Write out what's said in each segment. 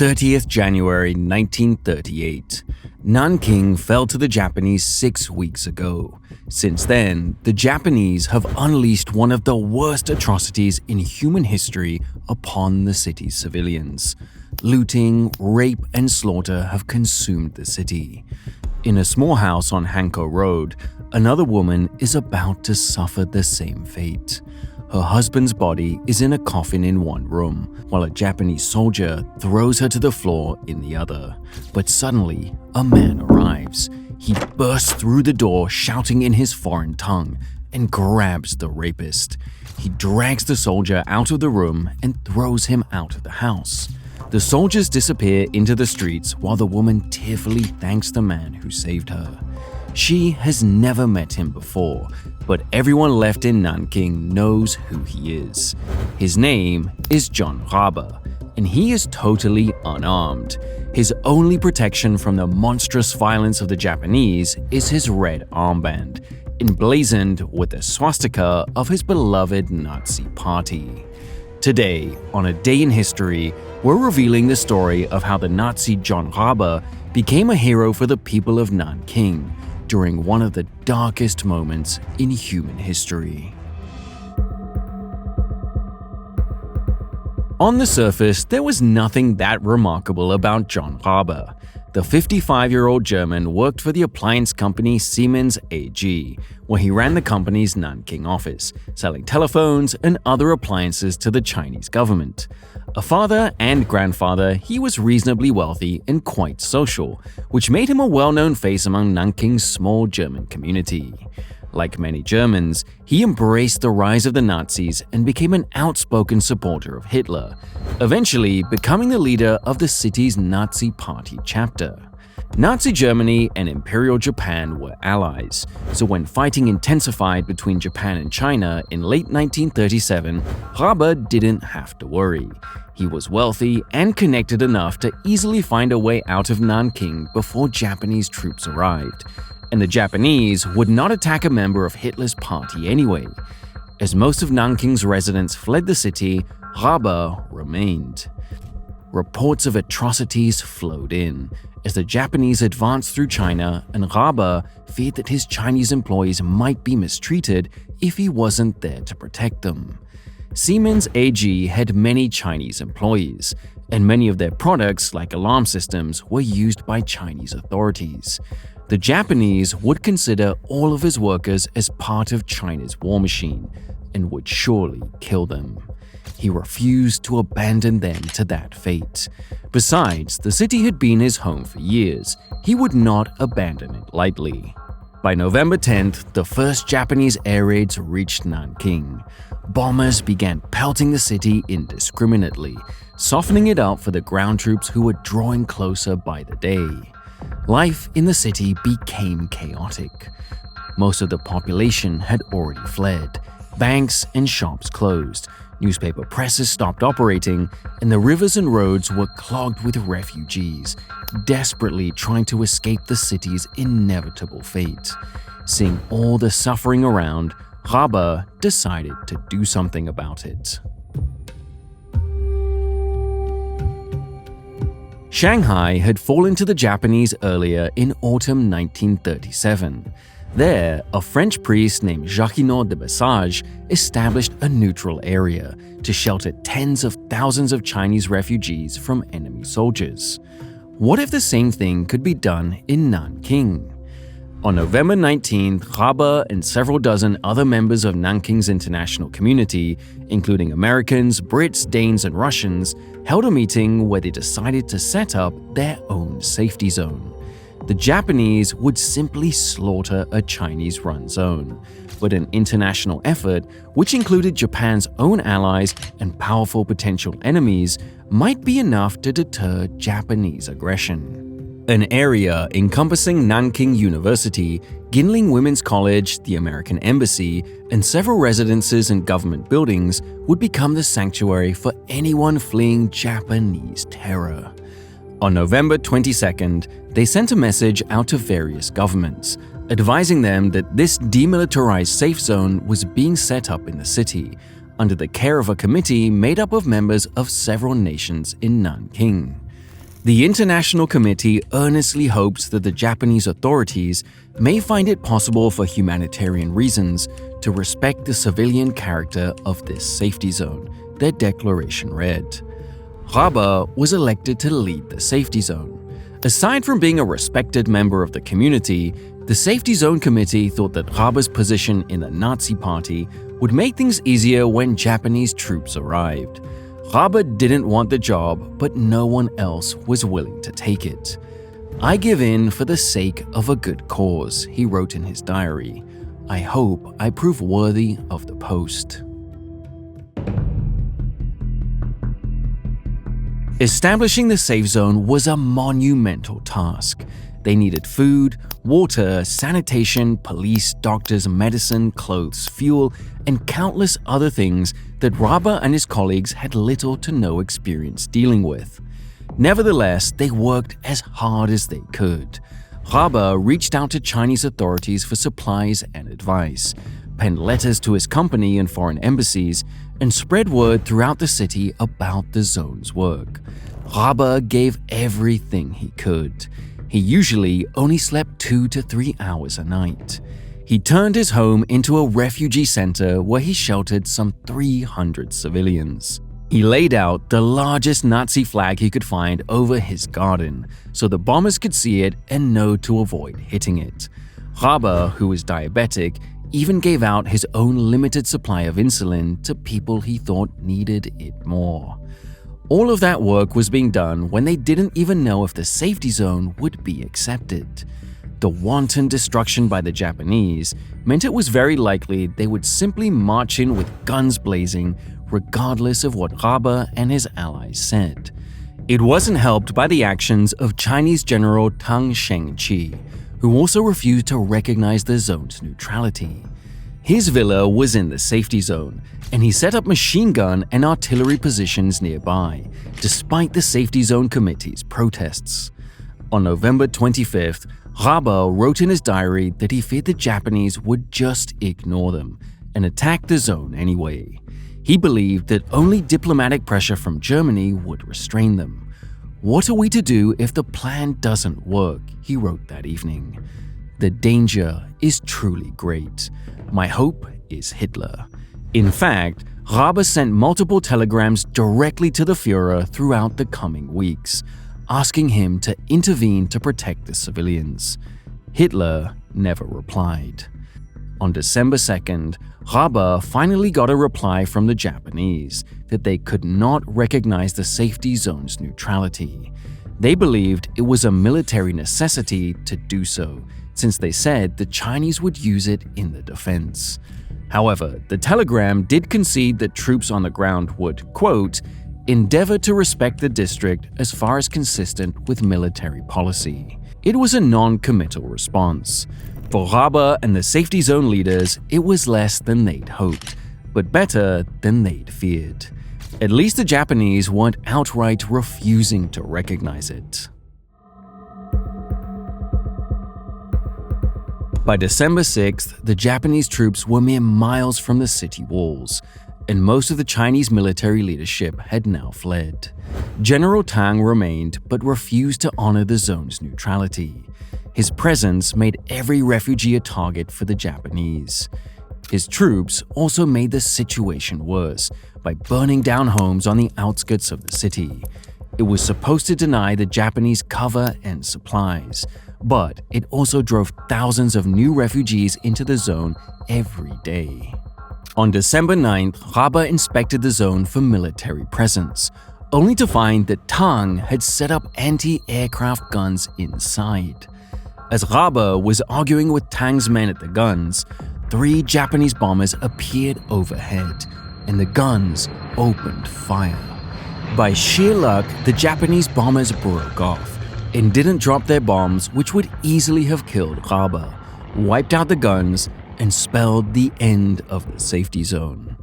30th January 1938. Nanking fell to the Japanese 6 weeks ago. Since then, the Japanese have unleashed one of the worst atrocities in human history upon the city's civilians. Looting, rape, and slaughter have consumed the city. In a small house on Hankow Road, another woman is about to suffer the same fate. Her husband's body is in a coffin in one room, while a Japanese soldier throws her to the floor in the other. But suddenly, a man arrives. He bursts through the door shouting in his foreign tongue and grabs the rapist. He drags the soldier out of the room and throws him out of the house. The soldiers disappear into the streets while the woman tearfully thanks the man who saved her. She has never met him before, but everyone left in Nanking knows who he is. His name is John Rabe, and he is totally unarmed. His only protection from the monstrous violence of the Japanese is his red armband, emblazoned with the swastika of his beloved Nazi party. Today, on A Day in History, we're revealing the story of how the Nazi John Rabe became a hero for the people of Nanking during one of the darkest moments in human history. On the surface, there was nothing that remarkable about John Rabe. The 55-year-old German worked for the appliance company Siemens AG, where he ran the company's Nanking office, selling telephones and other appliances to the Chinese government. A father and grandfather, he was reasonably wealthy and quite social, which made him a well-known face among Nanking's small German community. Like many Germans, he embraced the rise of the Nazis and became an outspoken supporter of Hitler, eventually becoming the leader of the city's Nazi Party chapter. Nazi Germany and Imperial Japan were allies, so when fighting intensified between Japan and China in late 1937, Rabe didn't have to worry. He was wealthy and connected enough to easily find a way out of Nanking before Japanese troops arrived. And the Japanese would not attack a member of Hitler's party anyway. As most of Nanking's residents fled the city, Rabe remained. Reports of atrocities flowed in as the Japanese advanced through China, and Rabe feared that his Chinese employees might be mistreated if he wasn't there to protect them. Siemens AG had many Chinese employees, and many of their products, like alarm systems, were used by Chinese authorities. The Japanese would consider all of his workers as part of China's war machine and would surely kill them. He refused to abandon them to that fate. Besides, the city had been his home for years. He would not abandon it lightly. By November 10th, the first Japanese air raids reached Nanking. Bombers began pelting the city indiscriminately, softening it up for the ground troops who were drawing closer by the day. Life in the city became chaotic. Most of the population had already fled. Banks and shops closed, newspaper presses stopped operating, and the rivers and roads were clogged with refugees, desperately trying to escape the city's inevitable fate. Seeing all the suffering around, Rabe decided to do something about it. Shanghai had fallen to the Japanese earlier in autumn 1937. There, a French priest named Jacquinot de Bessage established a neutral area to shelter tens of thousands of Chinese refugees from enemy soldiers. What if the same thing could be done in Nanking? On November 19th, Rabe and several dozen other members of Nanking's international community, including Americans, Brits, Danes, and Russians, held a meeting where they decided to set up their own safety zone. The Japanese would simply slaughter a Chinese-run zone, but an international effort, which included Japan's own allies and powerful potential enemies, might be enough to deter Japanese aggression. An area encompassing Nanking University, Ginling Women's College, the American Embassy, and several residences and government buildings would become the sanctuary for anyone fleeing Japanese terror. On November 22nd, they sent a message out to various governments, advising them that this demilitarized safe zone was being set up in the city, under the care of a committee made up of members of several nations in Nanking. The International Committee earnestly hopes that the Japanese authorities may find it possible for humanitarian reasons to respect the civilian character of this safety zone, their declaration read. Rabe was elected to lead the safety zone. Aside from being a respected member of the community, the Safety Zone Committee thought that Rabe's position in the Nazi Party would make things easier when Japanese troops arrived. Rabe didn't want the job, but no one else was willing to take it. "I give in for the sake of a good cause," he wrote in his diary. "I hope I prove worthy of the post." Establishing the safe zone was a monumental task. They needed food, water, sanitation, police, doctors, medicine, clothes, fuel, and countless other things that Rabe and his colleagues had little to no experience dealing with. Nevertheless, they worked as hard as they could. Rabe reached out to Chinese authorities for supplies and advice, penned letters to his company and foreign embassies, and spread word throughout the city about the zone's work. Rabe gave everything he could. He usually only slept 2 to 3 hours a night. He turned his home into a refugee center where he sheltered some 300 civilians. He laid out the largest Nazi flag he could find over his garden so the bombers could see it and know to avoid hitting it. Rabe, who was diabetic, even gave out his own limited supply of insulin to people he thought needed it more. All of that work was being done when they didn't even know if the safety zone would be accepted. The wanton destruction by the Japanese meant it was very likely they would simply march in with guns blazing, regardless of what Rabe and his allies said. It wasn't helped by the actions of Chinese General Tang Shengqi, who also refused to recognize the zone's neutrality. His villa was in the safety zone, and he set up machine gun and artillery positions nearby, despite the Safety Zone Committee's protests. On November 25th, Rabe wrote in his diary that he feared the Japanese would just ignore them and attack the zone anyway. He believed that only diplomatic pressure from Germany would restrain them. "What are we to do if the plan doesn't work?" he wrote that evening. "The danger is truly great. My hope is Hitler." In fact, Rabe sent multiple telegrams directly to the Führer throughout the coming weeks, asking him to intervene to protect the civilians. Hitler never replied. On December 2nd, Rabe finally got a reply from the Japanese that they could not recognize the safety zone's neutrality. They believed it was a military necessity to do so, since they said the Chinese would use it in the defense. However, the telegram did concede that troops on the ground would, quote, endeavor to respect the district as far as consistent with military policy. It was a non-committal response. For Rabe and the safety zone leaders, it was less than they'd hoped, but better than they'd feared. At least the Japanese weren't outright refusing to recognize it. By December 6th, the Japanese troops were mere miles from the city walls, and most of the Chinese military leadership had now fled. General Tang remained but refused to honor the zone's neutrality. His presence made every refugee a target for the Japanese. His troops also made the situation worse by burning down homes on the outskirts of the city. It was supposed to deny the Japanese cover and supplies, but it also drove thousands of new refugees into the zone every day. On December 9th, Rabe inspected the zone for military presence, only to find that Tang had set up anti-aircraft guns inside. As Rabe was arguing with Tang's men at the guns, 3 Japanese bombers appeared overhead, and the guns opened fire. By sheer luck, the Japanese bombers broke off and didn't drop their bombs, which would easily have killed Rabe, wiped out the guns, and spelled the end of the safety zone.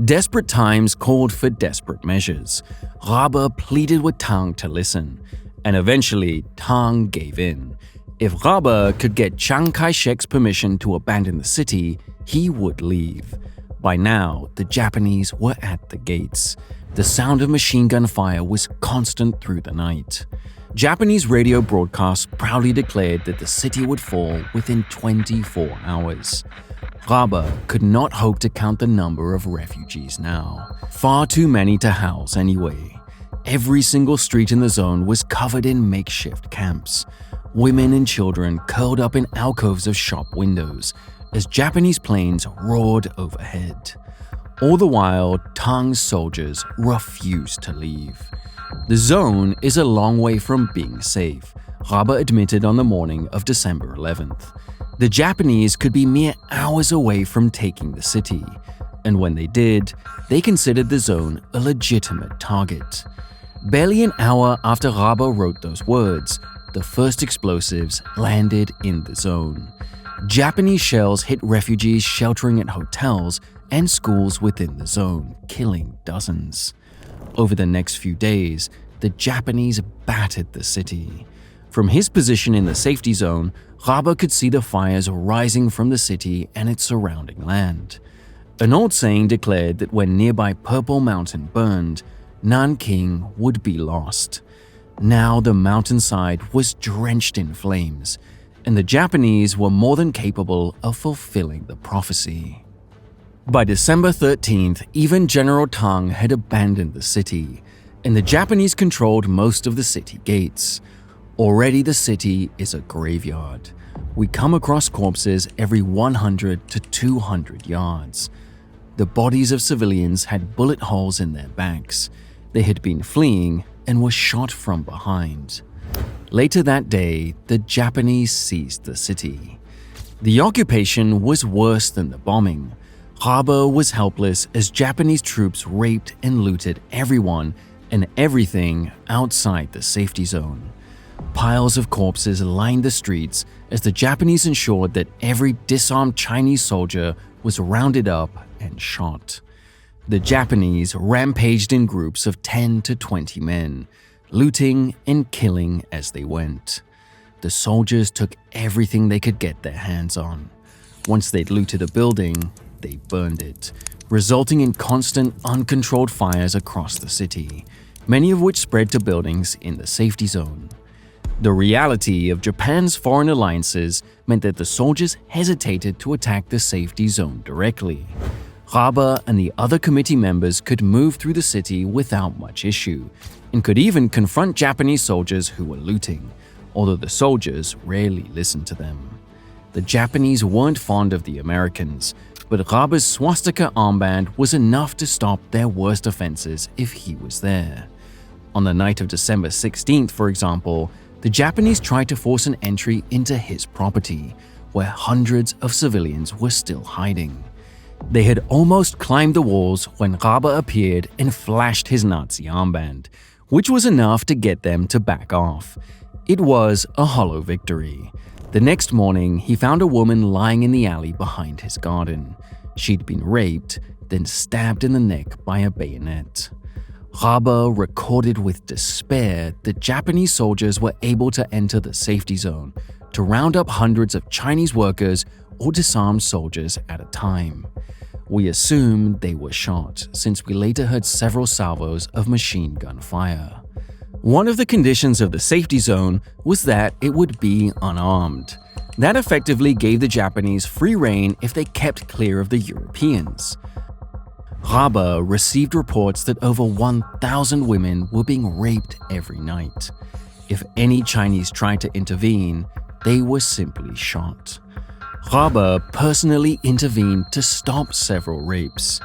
Desperate times called for desperate measures. Rabe pleaded with Tang to listen, and eventually Tang gave in. If Rabe could get Chiang Kai-shek's permission to abandon the city, he would leave. By now, the Japanese were at the gates. The sound of machine gun fire was constant through the night. Japanese radio broadcasts proudly declared that the city would fall within 24 hours. Rabe could not hope to count the number of refugees now. Far too many to house anyway. Every single street in the zone was covered in makeshift camps. Women and children curled up in alcoves of shop windows as Japanese planes roared overhead. All the while, Tang's soldiers refused to leave. The zone is a long way from being safe, Rabe admitted on the morning of December 11th. The Japanese could be mere hours away from taking the city, and when they did, they considered the zone a legitimate target. Barely an hour after Rabe wrote those words, the first explosives landed in the zone. Japanese shells hit refugees sheltering at hotels and schools within the zone, killing dozens. Over the next few days, the Japanese battered the city. From his position in the safety zone, Rabe could see the fires rising from the city and its surrounding land. An old saying declared that when nearby Purple Mountain burned, Nanking would be lost. Now the mountainside was drenched in flames, and the Japanese were more than capable of fulfilling the prophecy. By December 13th, even General Tang had abandoned the city, and the Japanese controlled most of the city gates. Already the city is a graveyard. We come across corpses every 100 to 200 yards. The bodies of civilians had bullet holes in their backs. They had been fleeing and were shot from behind. Later that day, the Japanese seized the city. The occupation was worse than the bombing. Rabe was helpless as Japanese troops raped and looted everyone and everything outside the safety zone. Piles of corpses lined the streets as the Japanese ensured that every disarmed Chinese soldier was rounded up and shot. The Japanese rampaged in groups of 10 to 20 men, looting and killing as they went. The soldiers took everything they could get their hands on. Once they'd looted a building, they burned it, resulting in constant, uncontrolled fires across the city, many of which spread to buildings in the safety zone. The reality of Japan's foreign alliances meant that the soldiers hesitated to attack the safety zone directly. Rabe and the other committee members could move through the city without much issue, and could even confront Japanese soldiers who were looting, although the soldiers rarely listened to them. The Japanese weren't fond of the Americans, but Rabe's Swastika armband was enough to stop their worst offenses if he was there. On the night of December 16th, for example, the Japanese tried to force an entry into his property, where hundreds of civilians were still hiding. They had almost climbed the walls when Rabe appeared and flashed his Nazi armband, which was enough to get them to back off. It was a hollow victory. The next morning, he found a woman lying in the alley behind his garden. She'd been raped, then stabbed in the neck by a bayonet. Rabe recorded with despair that Japanese soldiers were able to enter the safety zone to round up hundreds of Chinese workers or disarmed soldiers at a time. We assume they were shot, since we later heard several salvos of machine gun fire. One of the conditions of the safety zone was that it would be unarmed. That effectively gave the Japanese free rein if they kept clear of the Europeans. Rabe received reports that over 1,000 women were being raped every night. If any Chinese tried to intervene, they were simply shot. Rabe personally intervened to stop several rapes.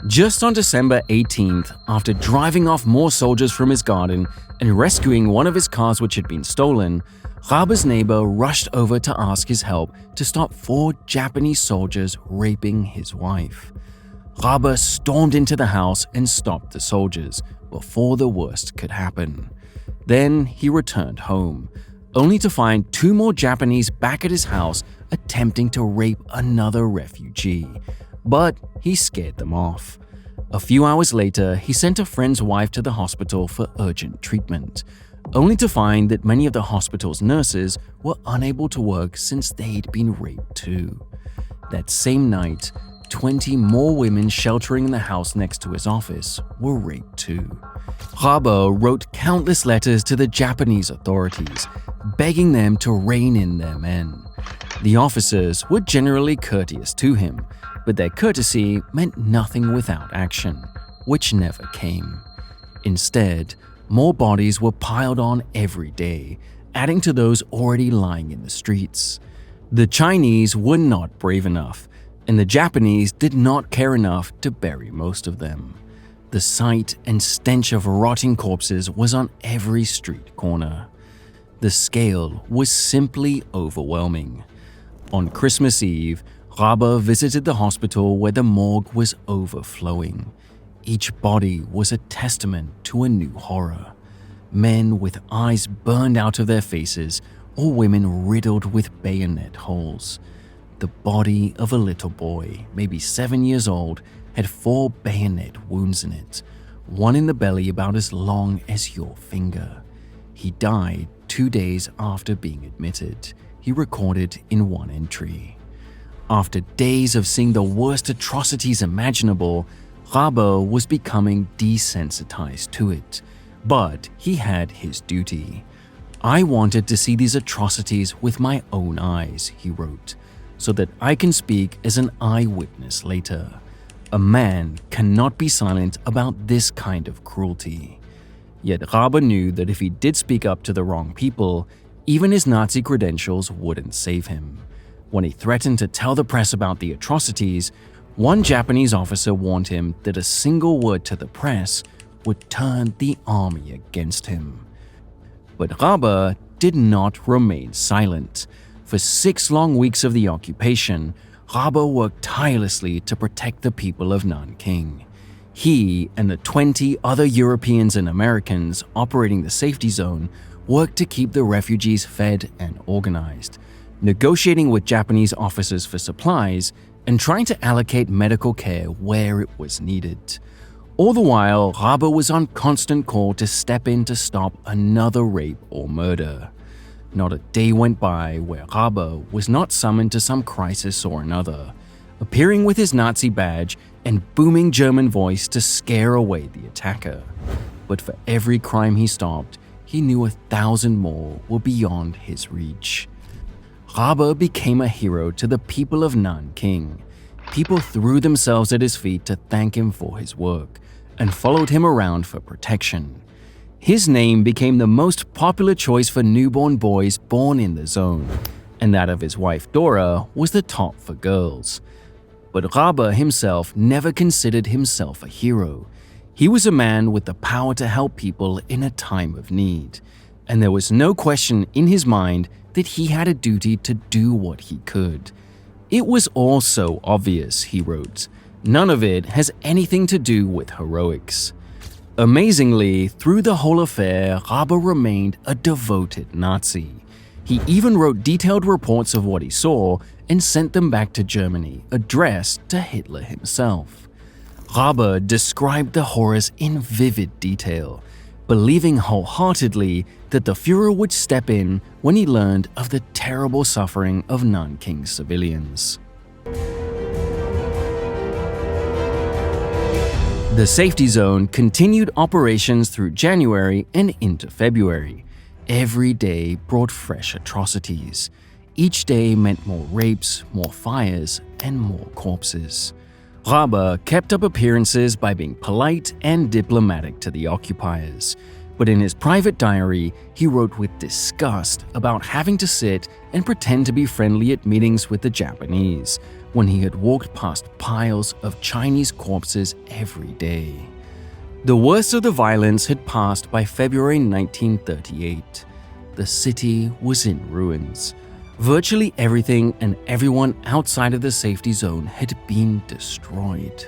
Just on December 18th, after driving off more soldiers from his garden and rescuing one of his cars which had been stolen, Rabe's neighbor rushed over to ask his help to stop 4 Japanese soldiers raping his wife. Rabe stormed into the house and stopped the soldiers before the worst could happen. Then he returned home, only to find 2 more Japanese back at his house attempting to rape another refugee. But he scared them off. A few hours later, he sent a friend's wife to the hospital for urgent treatment, only to find that many of the hospital's nurses were unable to work since they'd been raped too. That same night, 20 more women sheltering in the house next to his office were raped too. Rabe wrote countless letters to the Japanese authorities, begging them to rein in their men. The officers were generally courteous to him, but their courtesy meant nothing without action, which never came. Instead, more bodies were piled on every day, adding to those already lying in the streets. The Chinese were not brave enough, and the Japanese did not care enough to bury most of them. The sight and stench of rotting corpses was on every street corner. The scale was simply overwhelming. On Christmas Eve, Rabe visited the hospital where the morgue was overflowing. Each body was a testament to a new horror. Men with eyes burned out of their faces, or women riddled with bayonet holes. The body of a little boy, maybe 7 years old, had 4 bayonet wounds in it, one in the belly about as long as your finger. He died 2 days after being admitted, he recorded in one entry. After days of seeing the worst atrocities imaginable, Rabe was becoming desensitized to it, but he had his duty. I wanted to see these atrocities with my own eyes, he wrote, so that I can speak as an eyewitness later. A man cannot be silent about this kind of cruelty. Yet Rabe knew that if he did speak up to the wrong people, even his Nazi credentials wouldn't save him. When he threatened to tell the press about the atrocities, one Japanese officer warned him that a single word to the press would turn the army against him. But Rabe did not remain silent. For 6 long weeks of the occupation, Rabe worked tirelessly to protect the people of Nanking. He and the 20 other Europeans and Americans operating the safety zone worked to keep the refugees fed and organized, negotiating with Japanese officers for supplies and trying to allocate medical care where it was needed. All the while, Rabe was on constant call to step in to stop another rape or murder. Not a day went by where Rabe was not summoned to some crisis or another, appearing with his Nazi badge and booming German voice to scare away the attacker. But for every crime he stopped, he knew 1,000 more were beyond his reach. Rabe became a hero to the people of Nanking. People threw themselves at his feet to thank him for his work and followed him around for protection. His name became the most popular choice for newborn boys born in the zone, and that of his wife Dora was the top for girls. But Rabe himself never considered himself a hero. He was a man with the power to help people in a time of need, and there was no question in his mind that he had a duty to do what he could. It was all so obvious, he wrote. None of it has anything to do with heroics. Amazingly, through the whole affair, Rabe remained a devoted Nazi. He even wrote detailed reports of what he saw and sent them back to Germany, addressed to Hitler himself. Rabe described the horrors in vivid detail, believing wholeheartedly that the Führer would step in when he learned of the terrible suffering of Nanking civilians. The safety zone continued operations through January and into February. Every day brought fresh atrocities. Each day meant more rapes, more fires, and more corpses. Rabe kept up appearances by being polite and diplomatic to the occupiers, but in his private diary, he wrote with disgust about having to sit and pretend to be friendly at meetings with the Japanese when he had walked past piles of Chinese corpses every day. The worst of the violence had passed by February 1938. The city was in ruins. Virtually everything and everyone outside of the safety zone had been destroyed.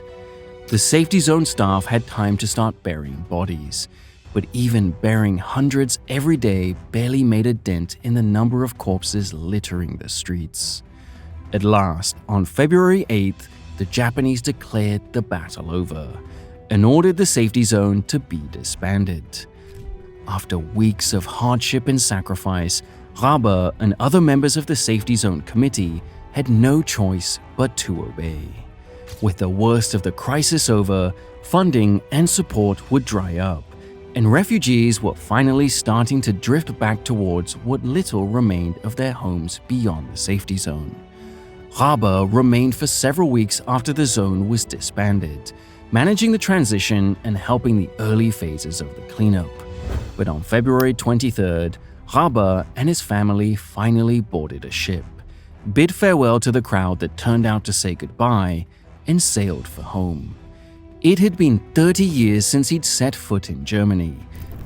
The safety zone staff had time to start burying bodies, but even burying hundreds every day barely made a dent in the number of corpses littering the streets. At last, on February 8th, the Japanese declared the battle over and ordered the safety zone to be disbanded. After weeks of hardship and sacrifice, Rabe and other members of the Safety Zone Committee had no choice but to obey. With the worst of the crisis over, funding and support would dry up, and refugees were finally starting to drift back towards what little remained of their homes beyond the safety zone. Rabe remained for several weeks after the zone was disbanded, managing the transition and helping the early phases of the cleanup. But on February 23rd, Rabe and his family finally boarded a ship, bid farewell to the crowd that turned out to say goodbye, and sailed for home. It had been 30 years since he'd set foot in Germany,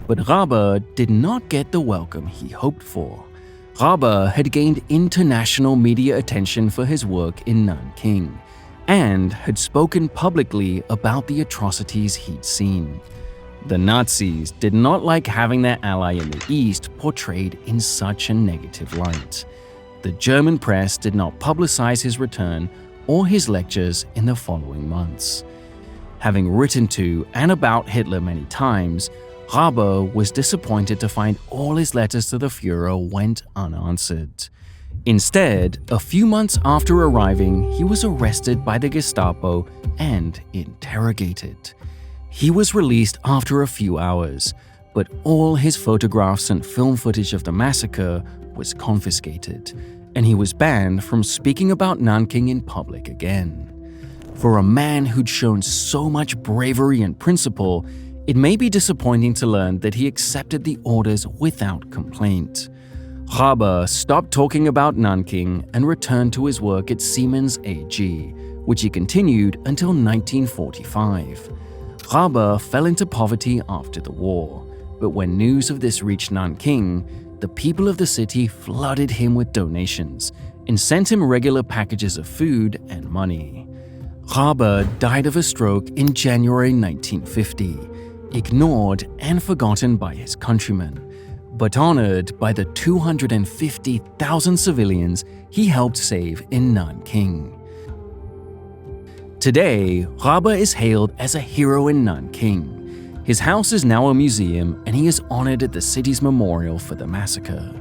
but Rabe did not get the welcome he hoped for. Rabe had gained international media attention for his work in Nanking, and had spoken publicly about the atrocities he'd seen. The Nazis did not like having their ally in the East portrayed in such a negative light. The German press did not publicize his return or his lectures in the following months. Having written to and about Hitler many times, Rabe was disappointed to find all his letters to the Führer went unanswered. Instead, a few months after arriving, he was arrested by the Gestapo and interrogated. He was released after a few hours, but all his photographs and film footage of the massacre was confiscated, and he was banned from speaking about Nanking in public again. For a man who'd shown so much bravery and principle, it may be disappointing to learn that he accepted the orders without complaint. Rabe stopped talking about Nanking and returned to his work at Siemens AG, which he continued until 1945. Rabe fell into poverty after the war, but when news of this reached Nanking, the people of the city flooded him with donations and sent him regular packages of food and money. Rabe died of a stroke in January 1950, ignored and forgotten by his countrymen, but honored by the 250,000 civilians he helped save in Nanking. Today, Rabe is hailed as a hero in Nanking. His house is now a museum, and he is honored at the city's memorial for the massacre.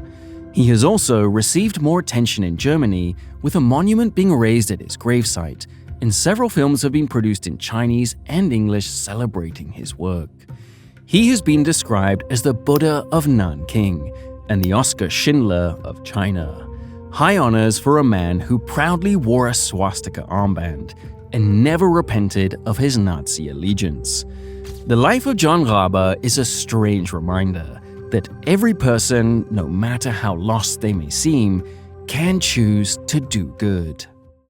He has also received more attention in Germany, with a monument being raised at his gravesite, and several films have been produced in Chinese and English celebrating his work. He has been described as the Buddha of Nanking and the Oskar Schindler of China. High honors for a man who proudly wore a swastika armband and never repented of his Nazi allegiance. The life of John Rabe is a strange reminder that every person, no matter how lost they may seem, can choose to do good.